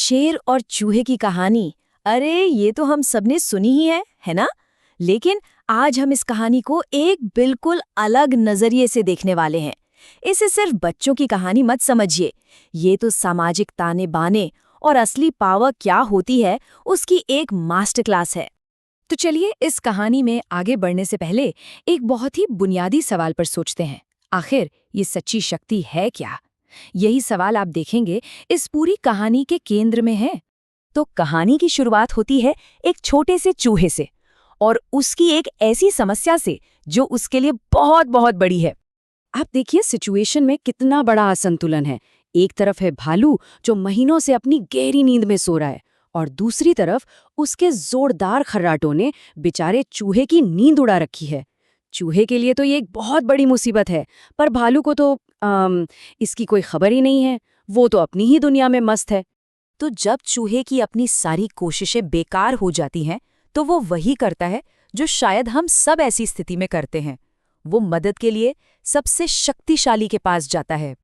शेर और चूहे की कहानी। अरे ये तो हम सबने सुनी ही है ना? लेकिन आज हम इस कहानी को एक बिल्कुल अलग नजरिए से देखने वाले हैं। इसे सिर्फ बच्चों की कहानी मत समझिए। ये तो सामाजिक ताने बाने और असली पावर क्या होती है उसकी एक मास्टर क्लास है। तो चलिए इस कहानी में आगे बढ़ने से पहले एक बहुत ही बुनियादी सवाल पर सोचते हैं। आखिर ये सच्ची शक्ति है क्या? यही सवाल आप देखेंगे इस पूरी कहानी के केंद्र में है। तो कहानी की शुरुआत होती है एक छोटे से चूहे से और उसकी एक ऐसी समस्या से जो उसके लिए बहुत बहुत बड़ी है। आप देखिए सिचुएशन में कितना बड़ा असंतुलन है। एक तरफ है भालू जो महीनों से अपनी गहरी नींद में सो रहा है और दूसरी तरफ उसके जोरदार खर्राटों ने बेचारे चूहे की नींद उड़ा रखी है। चूहे के लिए तो ये एक बहुत बड़ी मुसीबत है, पर भालू को तो इसकी कोई खबर ही नहीं है। वो तो अपनी ही दुनिया में मस्त है। तो जब चूहे की अपनी सारी कोशिशें बेकार हो जाती हैं, तो वो वही करता है जो शायद हम सब ऐसी स्थिति में करते हैं। वो मदद के लिए सबसे शक्तिशाली के पास जाता है।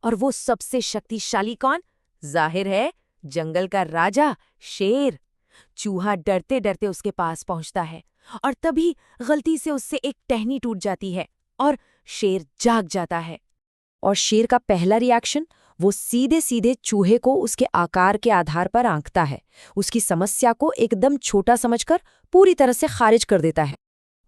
और वो सबसे शक्तिशाली कौन? जाहिर है जंगल का राजा शेर। चूहा डरते डरते उसके पास पहुंचता है और तभी गलती से उससे एक टहनी टूट जाती है और शेर जाग जाता है। और शेर का पहला रिएक्शन, वो सीधे सीधे चूहे को उसके आकार के आधार पर आंकता है, उसकी समस्या को एकदम छोटा समझकर पूरी तरह से खारिज कर देता है।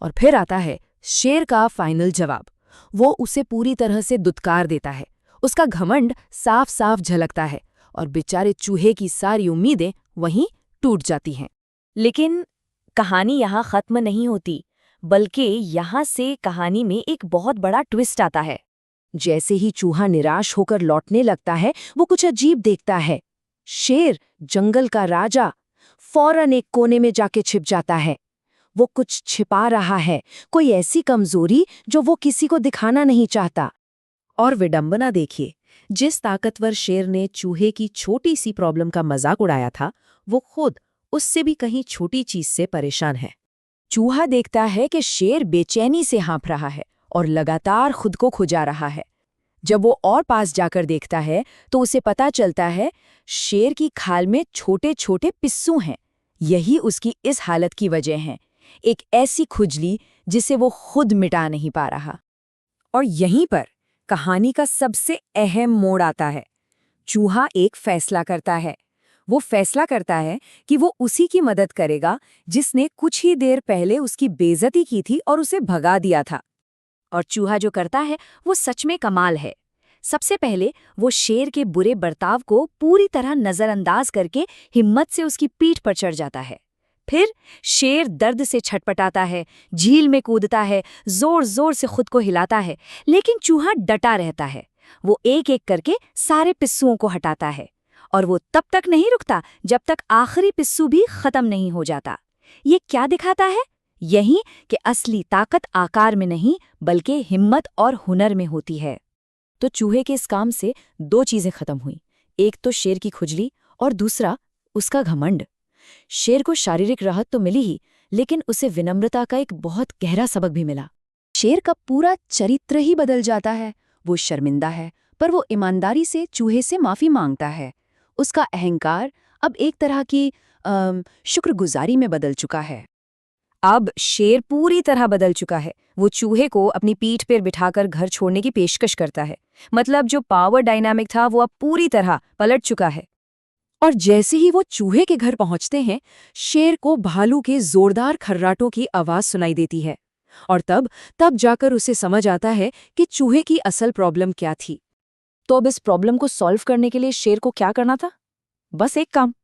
और फिर आता है शेर का फाइनल जवाब। वो उसे पूरी तरह से दुत्कार देता है। उसका घमंड साफ साफ झलकता है और बेचारे चूहे की सारी उम्मीदें वहीं टूट जाती हैं। लेकिन कहानी यहाँ खत्म नहीं होती, बल्कि यहाँ से कहानी में एक बहुत बड़ा ट्विस्ट आता है। जैसे ही चूहा निराश होकर लौटने लगता है, वो कुछ अजीब देखता है। शेर, जंगल का राजा, फौरन एक कोने में जाके छिप जाता है। वो कुछ छिपा रहा है, कोई ऐसी कमजोरी जो वो किसी को दिखाना नहीं चाहता। और विडंबना देखिए, जिस ताकतवर शेर ने चूहे की छोटी सी प्रॉब्लम का मजाक उड़ाया था, वो खुद उससे भी कहीं छोटी चीज से परेशान है। चूहा देखता है कि शेर बेचैनी से हाँफ रहा है और लगातार खुद को खुजा रहा है। जब वो और पास जाकर देखता है तो उसे पता चलता है शेर की खाल में छोटे छोटे पिस्सू हैं। यही उसकी इस हालत की वजह है, एक ऐसी खुजली जिसे वो खुद मिटा नहीं पा रहा। और यहीं पर कहानी का सबसे अहम मोड़ आता है। चूहा एक फैसला करता है। वो फैसला करता है कि वो उसी की मदद करेगा जिसने कुछ ही देर पहले उसकी बेइज्जती की थी और उसे भगा दिया था। और चूहा जो करता है वो सच में कमाल है। सबसे पहले वो शेर के बुरे बर्ताव को पूरी तरह नजरअंदाज करके हिम्मत से उसकी पीठ पर चढ़ जाता है। फिर शेर दर्द से छटपटाता है, झील में कूदता है, जोर जोर से खुद को हिलाता है, लेकिन चूहा डटा रहता है। वो एक एक करके सारे पिस्सुओं को हटाता है और वो तब तक नहीं रुकता जब तक आखिरी पिस्सू भी खत्म नहीं हो जाता। ये क्या दिखाता है? यही कि असली ताकत आकार में नहीं बल्कि हिम्मत और हुनर में होती है। तो चूहे के इस काम से दो चीजें खत्म हुई। एक तो शेर की खुजली और दूसरा उसका घमंड। शेर को शारीरिक राहत तो मिली ही, लेकिन उसे विनम्रता का एक बहुत गहरा सबक भी मिला। शेर का पूरा चरित्र ही बदल जाता है। वो शर्मिंदा है, पर वो ईमानदारी से चूहे से माफी मांगता है। उसका अहंकार अब एक तरह की शुक्रगुजारी में बदल चुका है। अब शेर पूरी तरह बदल चुका है। वो चूहे को अपनी पीठ पर बिठाकर घर छोड़ने की पेशकश करता है। मतलब जो पावर डायनामिक था वो अब पूरी तरह पलट चुका है। और जैसे ही वो चूहे के घर पहुंचते हैं, शेर को भालू के जोरदार खर्राटों की आवाज सुनाई देती है। और तब जाकर उसे समझ आता है कि चूहे की असल प्रॉब्लम क्या थी। तो अब इस प्रॉब्लम को सॉल्व करने के लिए शेर को क्या करना था? बस एक काम।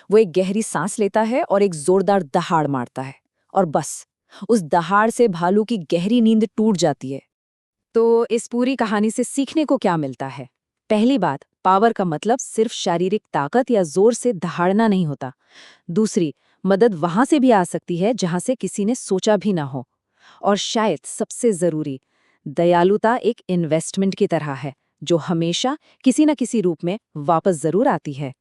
वो एक गहरी सांस लेता है और एक जोरदार दहाड़ मारता है, और बस उस दहाड़ से भालू की गहरी नींद टूट जाती है। तो इस पूरी कहानी से सीखने को क्या मिलता है? पहली बात, पावर का मतलब सिर्फ शारीरिक ताकत या जोर से दहाड़ना नहीं होता। दूसरी, मदद वहां से भी आ सकती है जहां से किसी ने सोचा भी ना हो। और शायद सबसे जरूरी, दयालुता एक इन्वेस्टमेंट की तरह है जो हमेशा किसी न किसी रूप में वापस जरूर आती है।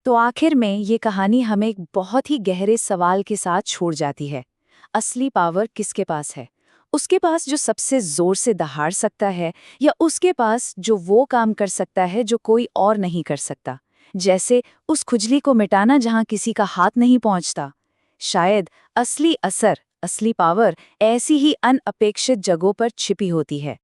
तो आखिर में ये कहानी हमें एक बहुत ही गहरे सवाल के साथ छोड़ जाती है। असली पावर किसके पास है? उसके पास जो सबसे जोर से दहाड़ सकता है, या उसके पास जो वो काम कर सकता है जो कोई और नहीं कर सकता? जैसे उस खुजली को मिटाना जहां किसी का हाथ नहीं पहुंचता। शायद असली असर, असली पावर ऐसी ही अनअपेक्षित जगहों पर छिपी होती है।